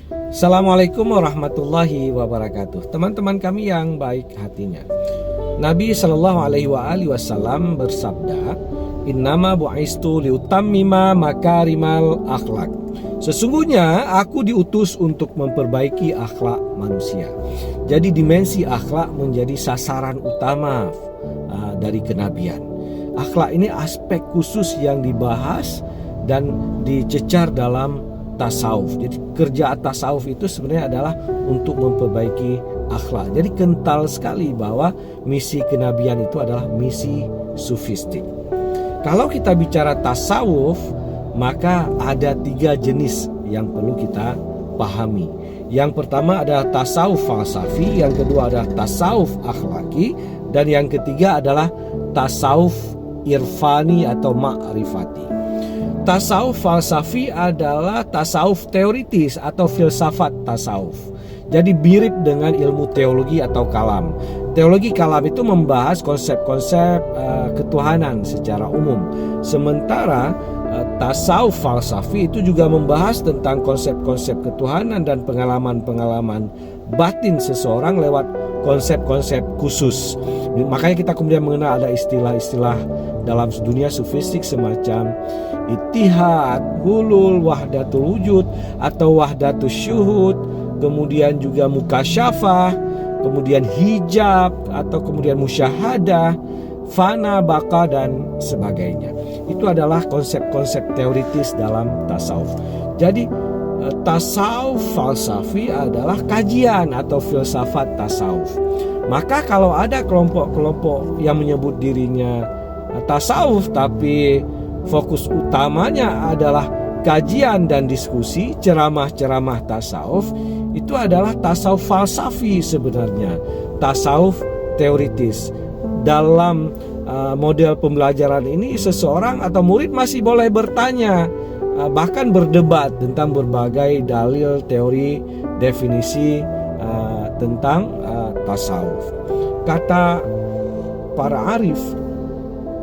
Assalamualaikum warahmatullahi wabarakatuh. Teman-teman kami yang baik hatinya, Nabi Shallallahu Alaihi Wasallam bersabda, Innama bu'istu liutammima makarimal akhlak. Sesungguhnya aku diutus untuk memperbaiki akhlak manusia. Jadi dimensi akhlak menjadi sasaran utama dari kenabian. Akhlak ini aspek khusus yang dibahas dan dicecar dalam tasawuf. Jadi kerja tasawuf itu sebenarnya adalah untuk memperbaiki akhlak. Jadi kental sekali bahwa misi kenabian itu adalah misi sufistik. Kalau kita bicara tasawuf, maka ada 3 jenis yang perlu kita pahami. Yang pertama adalah tasawuf falsafi, yang kedua adalah tasawuf akhlaki, dan yang ketiga adalah tasawuf irfani atau ma'rifati. Tasawuf falsafi adalah tasawuf teoritis atau filsafat tasawuf. Jadi mirip dengan ilmu teologi atau kalam. Teologi kalam itu membahas konsep-konsep ketuhanan secara umum. Sementara tasawuf falsafi itu juga membahas tentang konsep-konsep ketuhanan dan pengalaman-pengalaman batin seseorang lewat konsep-konsep khusus. Makanya kita kemudian mengenal ada istilah-istilah dalam dunia sufistik semacam ittihad, hulul, wahdatul wujud atau wahdatul syuhud, kemudian juga mukasyafah, kemudian hijab atau kemudian musyahadah, fana, baka, dan sebagainya. Itu adalah konsep-konsep teoritis dalam tasawuf. Jadi tasawuf falsafi adalah kajian atau filsafat tasawuf. Maka kalau ada kelompok-kelompok yang menyebut dirinya tasawuf tapi fokus utamanya adalah kajian dan diskusi, ceramah-ceramah tasawuf, itu adalah tasawuf falsafi sebenarnya, tasawuf teoritis. Dalam model pembelajaran ini seseorang atau murid masih boleh bertanya, bahkan berdebat tentang berbagai dalil, teori, definisi tentang tasawuf. Kata para arif,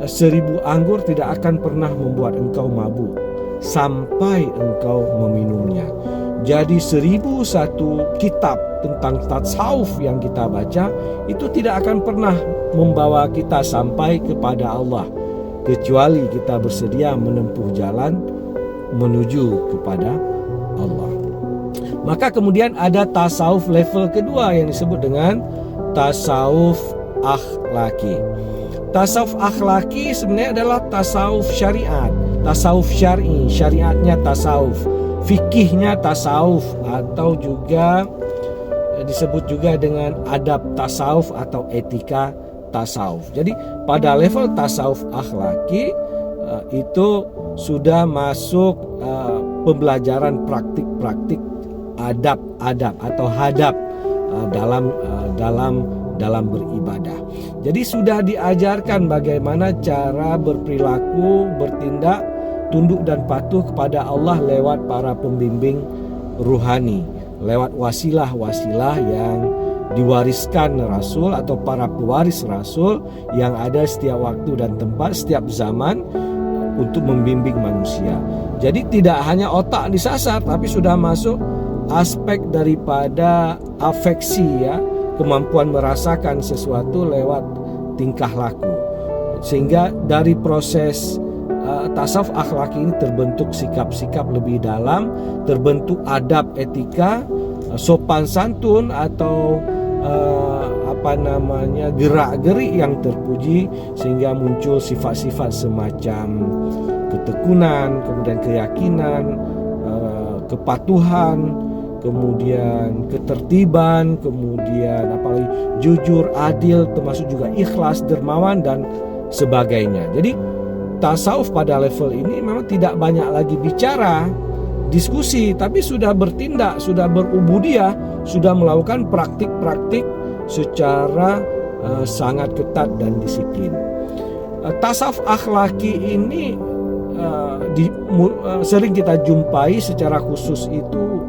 1000 anggur tidak akan pernah membuat engkau mabuk sampai engkau meminumnya. Jadi 1001 kitab tentang tasawuf yang kita baca itu tidak akan pernah membawa kita sampai kepada Allah, kecuali kita bersedia menempuh jalan menuju kepada Allah. Maka kemudian ada tasawuf level kedua yang disebut dengan tasawuf akhlaki. Tasawuf akhlaki sebenarnya adalah tasawuf syariat, tasawuf syar'i, syariatnya tasawuf, fikihnya tasawuf, atau juga disebut juga dengan adab tasawuf atau etika tasawuf. Jadi pada level tasawuf akhlaki itu sudah masuk pembelajaran praktik-praktik adab-adab atau hadab dalam beribadah. Jadi sudah diajarkan bagaimana cara berperilaku, bertindak, tunduk dan patuh kepada Allah lewat para pembimbing ruhani, lewat wasilah-wasilah yang diwariskan Rasul atau para pewaris Rasul yang ada setiap waktu dan tempat, setiap zaman untuk membimbing manusia. Jadi tidak hanya otak disasar, tapi sudah masuk aspek daripada afeksi, ya, kemampuan merasakan sesuatu lewat tingkah laku. Sehingga dari proses tasawuf akhlaki ini terbentuk sikap-sikap lebih dalam, terbentuk adab etika, sopan santun atau gerak-gerik yang terpuji, sehingga muncul sifat-sifat semacam ketekunan, kemudian keyakinan, kepatuhan, kemudian ketertiban, kemudian apalagi jujur, adil, termasuk juga ikhlas, dermawan, dan sebagainya. Jadi tasawuf pada level ini memang tidak banyak lagi bicara, diskusi, tapi sudah bertindak, sudah berubudiyah, sudah melakukan praktik-praktik secara sangat ketat dan disiplin. Tasawuf akhlaki ini sering kita jumpai secara khusus itu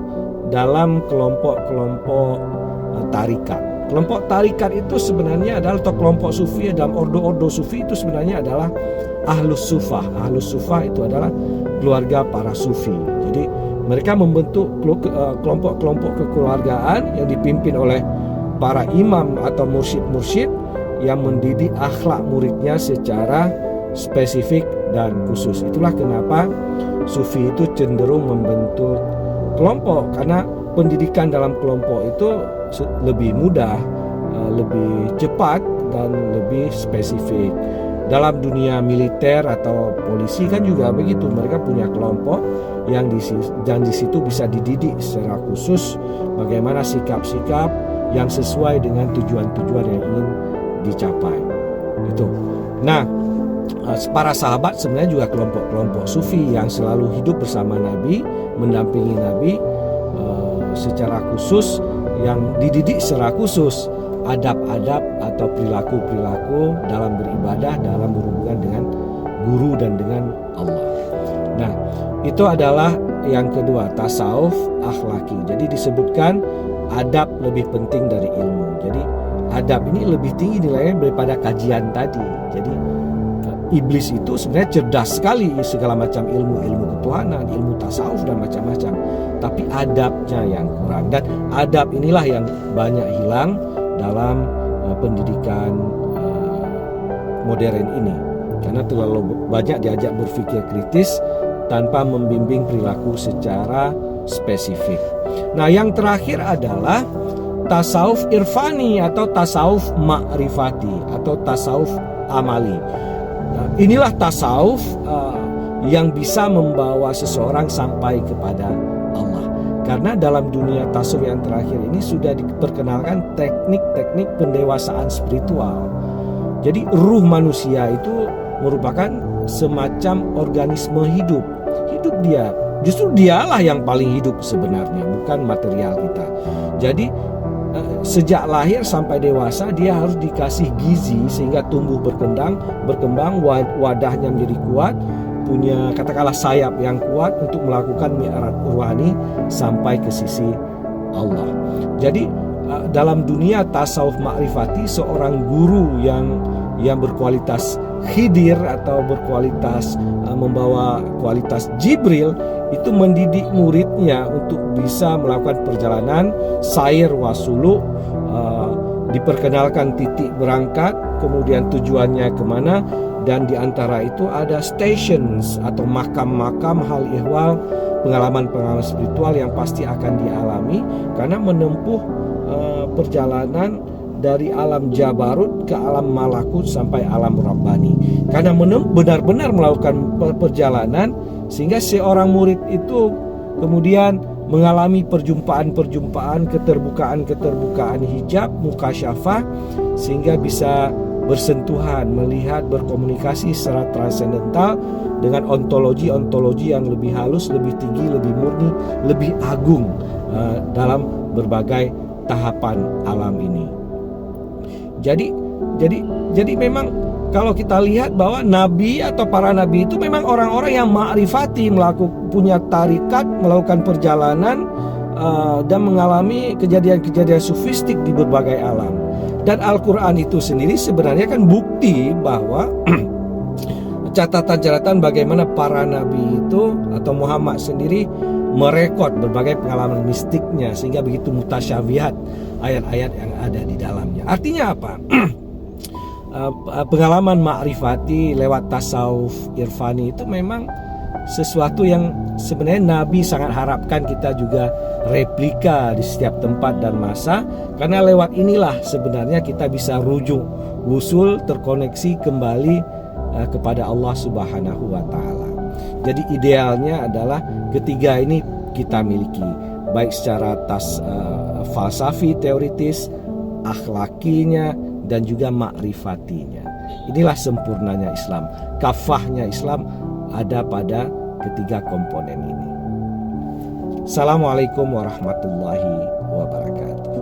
dalam kelompok-kelompok tarikat. Kelompok tarikat itu sebenarnya adalah, atau kelompok sufi dalam ordo-ordo sufi itu sebenarnya adalah ahlus sufah. Ahlus sufah itu adalah keluarga para sufi. Jadi Mereka membentuk kelompok-kelompok kekeluargaan yang dipimpin oleh para imam atau mursyid-mursyid yang mendidik akhlak muridnya secara spesifik dan khusus. Itulah kenapa Sufi itu cenderung membentuk kelompok, karena pendidikan dalam kelompok itu lebih mudah, lebih cepat, dan lebih spesifik. Dalam dunia militer atau polisi kan juga begitu, mereka punya kelompok yang di situ bisa dididik secara khusus bagaimana sikap-sikap yang sesuai dengan tujuan-tujuan yang ingin dicapai. Itu. Nah, para sahabat sebenarnya juga kelompok-kelompok sufi yang selalu hidup bersama Nabi, mendampingi Nabi secara khusus, yang dididik secara khusus adab-adab atau perilaku-perilaku dalam beribadah, dalam berhubungan dengan guru dan dengan Allah. Nah, itu adalah yang kedua, tasawuf akhlaki. Jadi disebutkan adab lebih penting dari ilmu. Jadi adab ini lebih tinggi nilainya daripada kajian tadi. Jadi iblis itu sebenarnya cerdas sekali segala macam ilmu ketuhanan, ilmu tasawuf dan macam-macam. Tapi adabnya yang kurang, dan adab inilah yang banyak hilang dalam pendidikan modern ini, karena terlalu banyak diajak berpikir kritis tanpa membimbing perilaku secara spesifik. Nah, yang terakhir adalah tasawuf irfani atau tasawuf ma'rifati atau tasawuf amali. Nah, inilah tasawuf yang bisa membawa seseorang sampai kepada Allah. Karena dalam dunia tasawuf yang terakhir ini sudah diperkenalkan teknik-teknik pendewasaan spiritual. Jadi ruh manusia itu merupakan semacam organisme hidup. Hidup dia. Justru dialah yang paling hidup sebenarnya, bukan material kita. Jadi sejak lahir sampai dewasa dia harus dikasih gizi sehingga tumbuh berkembang, wadahnya menjadi kuat, punya katakanlah sayap yang kuat untuk melakukan mi'raj rohani sampai ke sisi Allah. Jadi dalam dunia tasawuf ma'rifati, seorang guru yang berkualitas Khidir atau berkualitas membawa kualitas Jibril itu mendidik muridnya untuk bisa melakukan perjalanan sair wasulu, diperkenalkan titik berangkat, kemudian tujuannya kemana, dan di antara itu ada stations atau makam-makam hal ihwal, pengalaman-pengalaman spiritual yang pasti akan dialami karena menempuh perjalanan dari alam jabarut ke alam malakut sampai alam rabbani. Karena benar-benar melakukan perjalanan sehingga seorang murid itu kemudian mengalami perjumpaan-perjumpaan, keterbukaan hijab, mukasyafah, sehingga bisa bersentuhan, melihat, berkomunikasi secara transendental dengan ontologi yang lebih halus, lebih tinggi, lebih murni, lebih agung dalam berbagai tahapan alam ini. Jadi memang kalau kita lihat bahwa nabi atau para nabi itu memang orang-orang yang ma'rifati, punya tarikat, melakukan perjalanan dan mengalami kejadian-kejadian sufistik di berbagai alam. Dan Al-Quran itu sendiri sebenarnya kan bukti bahwa catatan-catatan bagaimana para nabi itu atau Muhammad sendiri merekod berbagai pengalaman mistiknya, sehingga begitu mutasyabihat ayat-ayat yang ada di dalamnya. Artinya apa? Pengalaman ma'rifati lewat tasawuf irfani itu memang sesuatu yang sebenarnya Nabi sangat harapkan kita juga replika di setiap tempat dan masa, karena lewat inilah sebenarnya kita bisa rujuk, wusul, terkoneksi kembali kepada Allah Subhanahu wa Ta'ala. Jadi idealnya adalah ketiga ini kita miliki, baik secara falsafi teoritis, akhlakinya, dan juga ma'rifatinya. Inilah sempurnanya Islam. Kafahnya Islam ada pada ketiga komponen ini. Assalamualaikum warahmatullahi wabarakatuh.